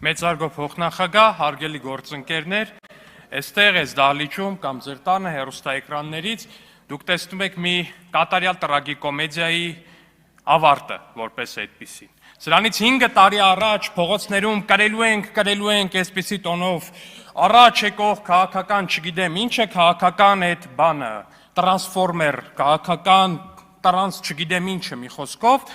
Մեծարգո փոխնախագահ, հարգելի գործընկերներ, այստեղ այս դահլիճում կամ ձեր տանը հեռուստաէկրաններից դուք տեսնում եք մի կատարյալ տրագիկոմեդիայի ավարտը, որպես այդպիսին։ Սրանից 5 տարի առաջ փողոցներում կրելու ենք այսպիսի տոնով առաջ եկող քաղաքական, չգիտեմ ինչ է քաղաքական այդ բանը, տրանսֆորմեր, քաղաքական տրանս չգիտեմ ինչը մի խոսքով,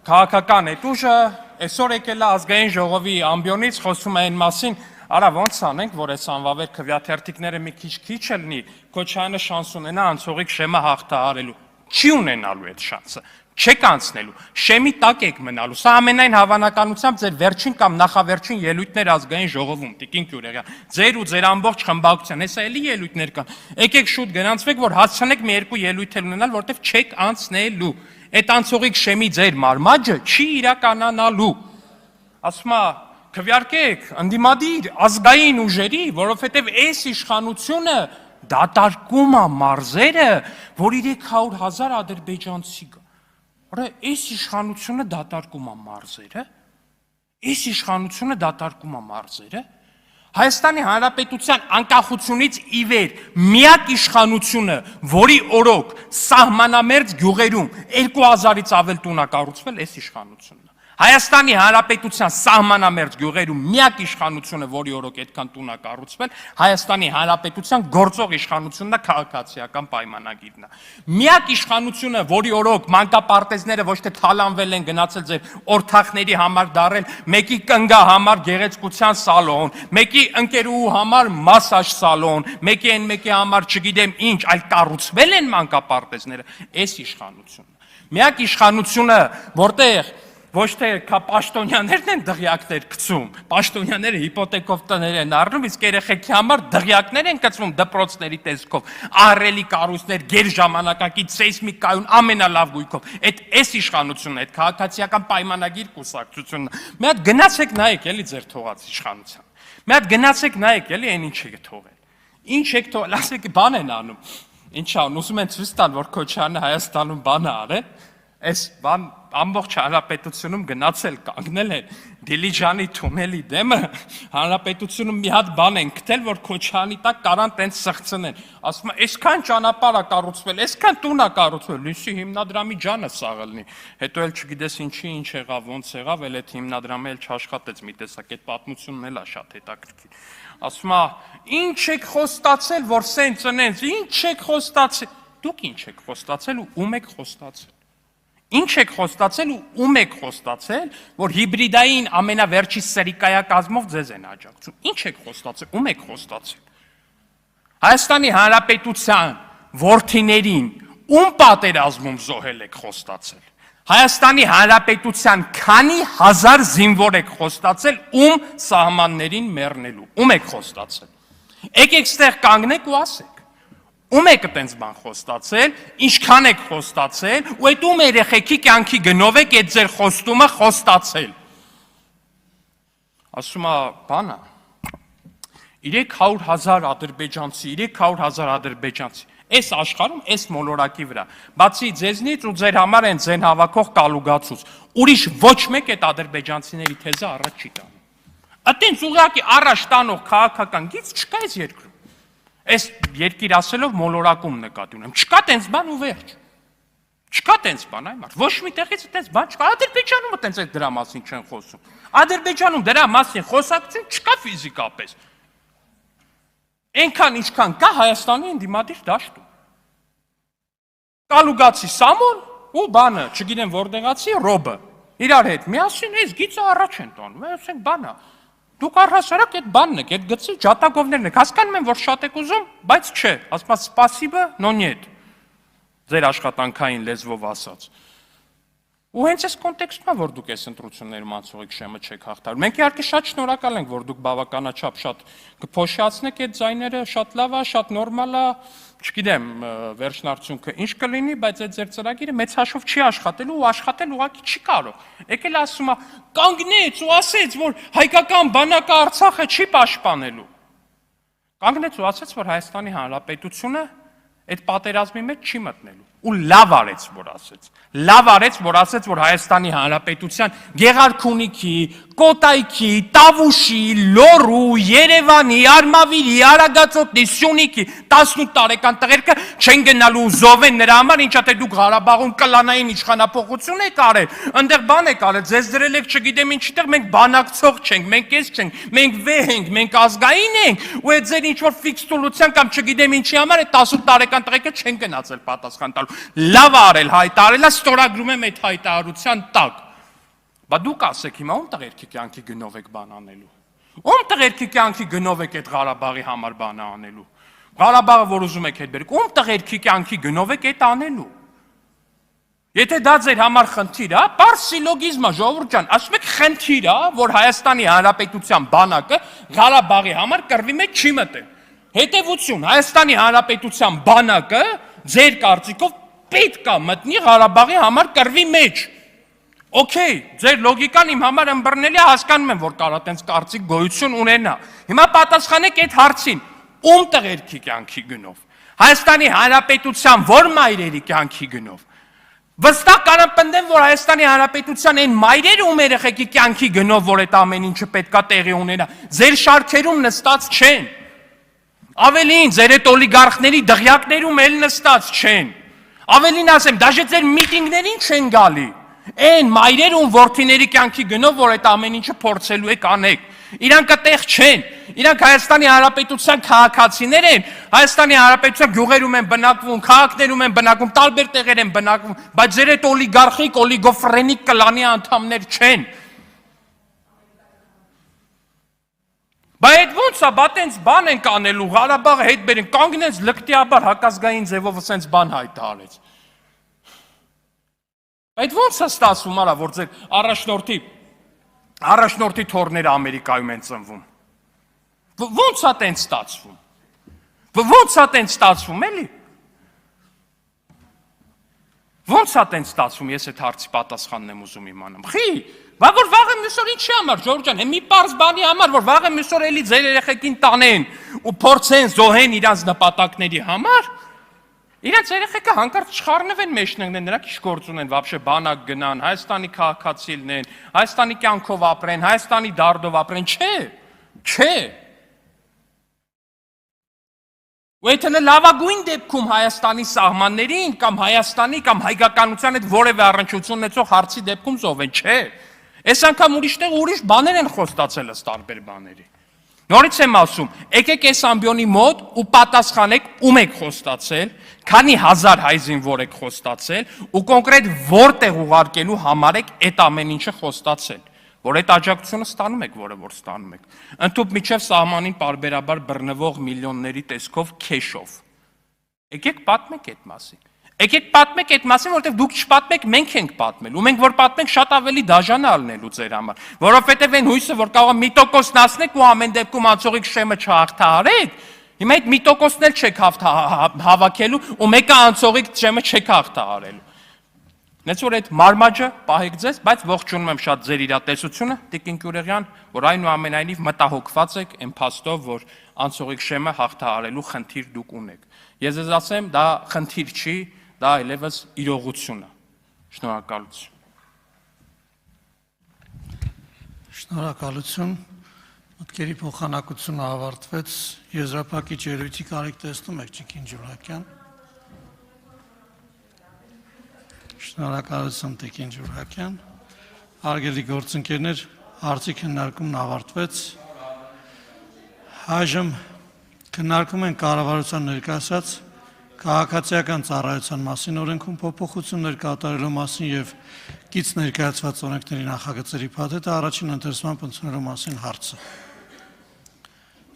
քաղաքական այդ ուժը այսօր եկել է ազգային ժողովի ամբիոնից խոսում է այն մասին, արա ոնց անենք, որ այս անվավեր քվեաթերթիկները մի քիչ լինի, Քոչարյանը շանս ունենա անցողիկ շեմը հաղթահարելու։ Չի ունենալու այդ շանսը, չեք անցնելու, շեմի տակ եք մնալու։ Սա ամենայն հավանականությամբ ձեր վերջին կամ նախավերջին ելույթներ ազգային ժողովում, Տիկին Գյուրեղյան, ձեր ու ձեր ամբողջ խմբակցության, հեսա էլի ելույթներ կան։ Եկեք շուտ գնացվեք, որ հասցնեք մի երկու ելույթ էլ ունենալ, որտեղ չեք անցնելու։ Այդ անցողիկ շեմի ձեր մարմաճը չի իրականանալու։ Ասում է, քվեարկեք, ընդդիմադիր ազգային ուժերի, որովհետև այս իշխանությունը դատարկում է մարզերը, որ 300,000 ադրբեջանցի կա։ Արա, այս իշխանությունը դատարկում է մարզերը։ Այս իշխանությունը դատարկում է մարզերը։ Հայաստանի Հանրապետության անկախությունից ի վեր միակ իշխանությունը, որի օրոք սահմանամերձ գյուղերում 2000-ից ավել տուն է կառուցվել, այս իշխանությունն է։ Հայաստանի Հանրապետության սահմանամերձ գյուղերում միակ իշխանությունը, որի օրոք այդքան տուն է կառուցվել, Հայաստանի Հանրապետության գործող իշխանությունն է, քաղաքացիական պայմանագիրն է։ Միակ իշխանությունը, որի օրոք մանկապարտեզները ոչ թե թալանվել են, գնացել ձեր օրթախների համար դարել, մեկի կնգա համար գեղեցկության սալոն, մեկի ընկերուհու համար մասաժ սալոն, մեկի համար չգիտեմ ինչ, այլ կառուցվել են մանկապարտեզները, այս իշխանությունն է։ Միակ իշխանությունը, որտեղ ոչ թե պաշտոնյաներն են դղյակներ գցում, պաշտոնյաները հիպոթեկով տներ են առնում, իսկ երեխեքի համար դղյակներ են գցում դպրոցների տեսքով, ահռելի կառույցներ, գերժամանակակից սեյսմիկայուն ամենալավ գույքով։ Այս իշխանությունն է, այդ քաղաքացիական պայմանագիր կուսակցությունն է։ Մի հատ գնացեք նայեք էլի ձեր թողած իշխանության։ Մի հատ գնացեք նայեք էլի այն ինչ եք թողել։ Ինչ եք թողել, ասեք բան են անում։ Ինչ ան, ուզում են ցույց տալ, որ Քոչարյանը Հայաստանում բան է արել։ Այս բան ամբողջ հանրապետությունում գնացել կանգնել են Դիլիջանի թունելի դեմը, հանրապետությունում մի հատ բան են գտել, որ Քոչարյանի տակ կարան տենց սղծնեն։ Ասում է, այսքան ճանապարհ է կառուցվել, այսքան տուն է կառուցվել, լույսի հիմնադրամի ջանը սաղ լինի։ Հետո էլ չգիտես ինչի ինչ եղավ, ոնց եղավ, էլ այդ հիմնադրամը էլ չաշխատեց մի տեսակ, այդ պատմությունն էլ է շատ հետաքրքիր։ Ասում է, ինչ եք խոստացել, որ սենց ընենց, ինչ եք խոստացել։ Դուք ինչ եք խոստացել ու ում եք խոստացել։ Ինչ եք խոստացել ու ում եք խոստացել, որ հիբրիդային ամենավերջի սրիկայակազմով ձեզ են աջակցում։ Ինչ եք խոստացել, ում եք խոստացել։ Հայաստանի Հանրապետության որդիներին ում պատերազմում զոհել եք խոստացել։ Հայաստանի Հանրապետության քանի հազար զինվոր եք խոստացել, ում սահմաններին մեռնելու, ում եք խոստացել։ Եկեք ստեղ կանգնեք ու ասեք։ Ում եք այդպես բան խոստացել, ինչքան եք խոստացել, ու այդ ում երեխեքի կյանքի գնով եք այդ ձեր խոստումը խոստացել։ Ասում է, բանա, 300,000 ադրբեջանցի, այս աշխարհում, այս մոլորակի վրա, բացի ձեզնից ու ձեր համար են ձեն հավաքող կալուգացուց, ուրիշ ոչ մեկ այդ ադրբեջանցիների թեզը առաջ չի տանում։ Այդտենց ուղղակի առաջ տանող քաղաքական գիծ չկա այս երկրում։ Այս երկիր ասելով մոլորակում նկատի ունեմ, չկա տենց բան ու վերջ, չկա տենց բան, այ մարդ, ոչ մի տեղից տենց բան չկա, Ադրբեջանում տենց այդ դրա մասին չեն խոսում, Ադրբեջանում դրա մասին խոսակցություն չկա ֆիզիկապես, այնքան ինչքան կա Հայաստանի ընդդիմադիր դաշտում, Կալուգացի Սամոն ու բանը, չգիտեմ որտեղացի Ռոբը, իրար հետ միասին այս գիծը առաջ են տանում, ասենք բանա, դուք առհասարակ այդ բանն եք, այդ գծի ջատագովներն եք, հասկանում եմ, որ շատ եք ուզում, բայց չէ, ասում է սպասիբը, նո նյետ, ձեր աշխատանքային լեզվով ասած։ Ու հենց այս կոնտեքստում է, որ դուք այս ընտրություններում անցողիկ շեմը չեք հաղթահարում։ Մենք իհարկե շատ շնորհակալ ենք, որ դուք բավականաչափ շատ կփոշիացնեք այդ ձայները, շատ լավ է, շատ նորմալ է, չգիտեմ, վերջն արդյունքը ինչ կլինի, բայց այդ ձեր ծրագիրը մեծ հաշվով չի աշխատելու ու աշխատել ուղղակի չի կարող։ Եկել ասում է, կանգնեց ու ասեց, որ հայկական բանակը Արցախը չի պաշտպանելու։ Կանգնեց ու ասեց, որ Հայաստանի Հանրապետությունը այդ պատերազմի մեջ չի մտնելու։ ու լավ արեց, որ ասեց, որ Հայաստանի Հանրապետության Գեղարքունիքի, Կոտայքի, Տավուշի, Լոռու, Երևանի, Արմավիրի, Արագածոտնի, Սյունիքի 18 տարեկան տղերքը չեն գնալու զոհվեն նրա համար, ինչա թե դուք Ղարաբաղում կլանային իշխանափոխություն եք արել, այնտեղ բան եք արել, ձեզ դրել եք չգիտեմ ինչտեղ, մենք բանակցող չենք, մենք էս չենք, մենք վեհ ենք, մենք ազգային ենք, ու այդ ձեր ինչ որ ֆիքս տուլության կամ չգիտեմ ինչի համար այդ 18 տարեկան տղերքը չեն գնացել պատասխան տալու։ Լավ արել հայտարարելա, ստորագրում եմ այդ հայտարարության տակ։ Բա դուք ասեք հիմա ում տղերքի կյանքի գնով եք բան անելու։ Ում տղերքի կյանքի գնով եք այդ Ղարաբաղի համար բան անելու։ Ղարաբաղը որ ուզում եք հետ բերեք, ում տղերքի կյանքի գնով եք այդ անելու։ Եթե դա ձեր համար խնդիր է, պարզ սիլոգիզմ է, ժողովուրդ ջան, ասում եք խնդիր է, որ Հայաստանի Հանրապետության բանակը Ղարաբաղի համար կռվի մեջ չի մտել։ Հետևություն, Հայաստանի Հանրապետության բանակը ձեր կարծիքով պետք է մտնի Ղարաբաղի համար կռվի մեջ։ Okay, ձեր լոգիկան իմ համար ըմբռնելի է, հասկանում եմ, որ կարա տենց կարծիք գոյություն ունենա։ Հիմա պատասխանեք այդ հարցին, ում տղերքի կյանքի գնով։ Հայաստանի Հանրապետության որ մայրերի կյանքի գնով։ Վստահ կարամ պնդեմ, որ Հայաստանի Հանրապետության այն մայրերը ում երեխեքի կյանքի գնով, որ այդ ամեն ինչը պետքա տեղի ունենա, ձեր շարքերում նստած չեն։ Ավելին, ձեր այդ օլիգարխների դղյակներում էլ նստած չեն։ Ավելին ասեմ, դաժե ձեր միտինգներին չեն գալի։ Այն մայրեր ում որդիների կյանքի գնով, որ այդ ամեն ինչը փորձելու եք անեք։ Իրանք այդտեղ չեն։ Իրանք Հայաստանի Հանրապետության քաղաքացիներ են, Հայաստանի Հանրապետության գյուղերում են բնակվում, քաղաքներում են բնակվում, տարբեր տեղեր են բնակվում, բայց ձեր այդ օլիգարխիկ, օլիգոֆրենիկ կլանի անդամներ չեն։ Բա այդ ոնց է, բա տենց բան ենք անելու, Ղարաբաղը հետ բերենք, կանգնեց լկտիաբար հակազգային ձևով սենց բան հայտարարեց։ Այդ ոնց է ստացվում, արա, որ ձեր առաջնորդի թոռները Ամերիկայում են ծնվում։ Ոնց է տենց ստացվում։ Ոնց է տենց ստացվում, էլի։ Ոնց է տենց ստացվում, ես այդ հարցի պատասխանն եմ ուզում իմանամ։ Խի, բա որ վաղը մյուսօր ինչի համար, Ժողովուրդ ջան, մի պարզ բանի համար, որ վաղը մյուսօր էլի ձեր երեխեքին տանեն ու փորձեն զոհեն իրանց նպատակների համար։ Իրանց երեխեքը հանկարծ չխառնվեն մեջնեղնեն, նրանք ինչ գործ ունեն, вообще բանակ գնան, Հայաստանի քաղաքացի լինեն, Հայաստանի կյանքով ապրեն, Հայաստանի դարդով ապրեն, չէ։ Ու եթե լավագույն դեպքում Հայաստանի սահմաններին կամ Հայաստանի կամ հայկականության հետ որևէ առնչություն ունեցող հարցի դեպքում զոհվեն, չէ։ Այս անգամ ուրիշտեղ ուրիշ բաներ են խոստացել ըստ տարբեր բաների։ Նորից եմ ասում, եկեք այս ամբիոնի մոտ ու պատասխանեք ում եք խոստացել, քանի հազար հայ զինվոր եք խոստացել ու կոնկրետ որտեղ ուղարկելու համար եք այդ ամեն ինչը խոստացել, որ այդ աջակցությունը ստանում եք, որը որ ստանում եք։ Ընդհուպ միջև սահմանին պարբերաբար բռնվող միլիոնների տեսքով քեշով։ Եկեք պատմեք այդ մասին։ Եկեք պատմեք այդ մասին, որովհետև դուք չպատմեք, մենք ենք պատմել, ու մենք որ պատմենք շատ ավելի դաժան է ալնելու ձեր համար, որովհետև այն հույսը, որ կարող է 1% ասնեք ու ամեն դեպքում անցողիկ շեմը չհաղթահարեք, հիմա այդ 1%-ն էլ չեք հավաքելու ու մեկը անցողիկ շեմը չեք հաղթահարելու։ Նենց որ այդ մարմաճը պահեք ձեզ, բայց ողջունում եմ շատ ձեր իրատեսությունը, Տիկին Գյուրեղյան, որ այնուամենայնիվ մտահոգված եք այն փաստով, որ անցողիկ շեմը հաղթահարելու խնդիր դուք ունեք։ Ես ձեզ ասեմ, դա խնդիր չի, դա այլևս իրողություն է։ Շնորհակալություն։ Շնորհակալություն։ Մտքերի փոխանակությունը ավարտվեց։ Եզրափակիչ ելույթի կարիք տեսնում եք, Տիկին Գյուրեղյան։ Շնորհակալություն, Տիկին Գյուրեղյան։ Հարգելի գործընկերներ, հարցի քննարկումն ավարտվեց։ Այժմ քննարկում են կառավարության ներկայացած քաղաքացիական ծառայության մասին օրենքում փոփոխություններ կատարելու մասին եւ կից ներկայացված օրենքների նախագծերի փաթեթը առաջին ընթերցման ընդունելու մասին հարցը։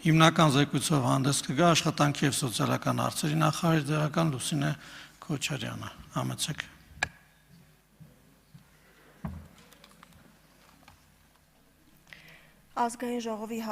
Հիմնական զեկույցով հանդես կգա աշխատանքի եւ սոցիալական հարցերի նախարար դերական Լուսինե Քոչարյանը։ Համեցեք։ Ազգային ժողովի